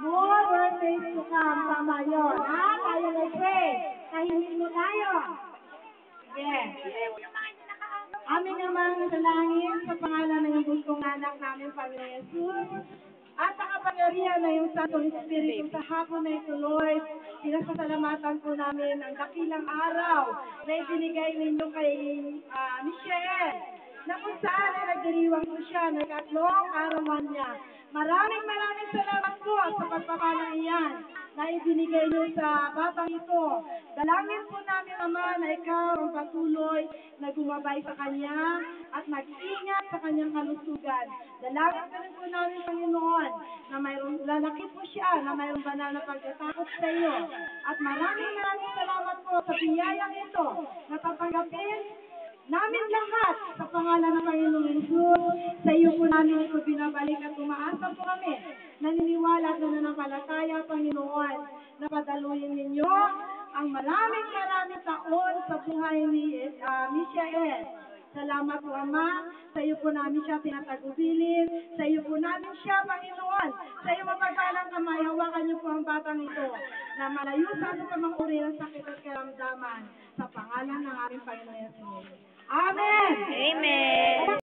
more birthdays to come. Tama yun. Ha? Tayo mag-pray. Tahimik mo tayo. Yes. Aming Amang sa langit, sa pangalan ng iyong bugtong anak namin, Panginoon Jesus, at sa kapangyarihan ng iyong Santong Espiritu sa hapon na ito, Lord, pinasasalamatan po namin ang dakilang araw na ibinigay ninyo kay Michelle, na kung saan ay nagdiriwang po siya ng 3 arawan niya. Maraming salamat po sa pagpapalang iyan na ibinigay niyo sa batang ito. Dalangin po namin, Ama, na ikaw ang patuloy na gumabay sa kanya at nag-ingat sa kanyang kalusugan. Dalangin ka rin po namin, Panginoon, na mayroong lalaki po siya, na mayroong banal na pagkatakot sa iyo. At maraming salamat po sa biyayang ito na tatanggapin namin lahat sa pangalan ng Panginoong Jesus. Sa iyo po namin ito binabalik at umaasa po kami. Naniniwala at nananampalataya, Panginoon, na padaluyin ninyo ang maraming taon sa buhay ni Michelle. Salamat po, Ama. Sa iyo po namin siya tinatagubilin. Sa iyo po namin siya, Panginoon. Sa iyo mapagpalang kamay, hawakan niyo po ang batang ito na malayo sa anumang uri ng sakit at karamdaman. Sa pangalan ng aming Panginoon Jesus. Amen! Amen!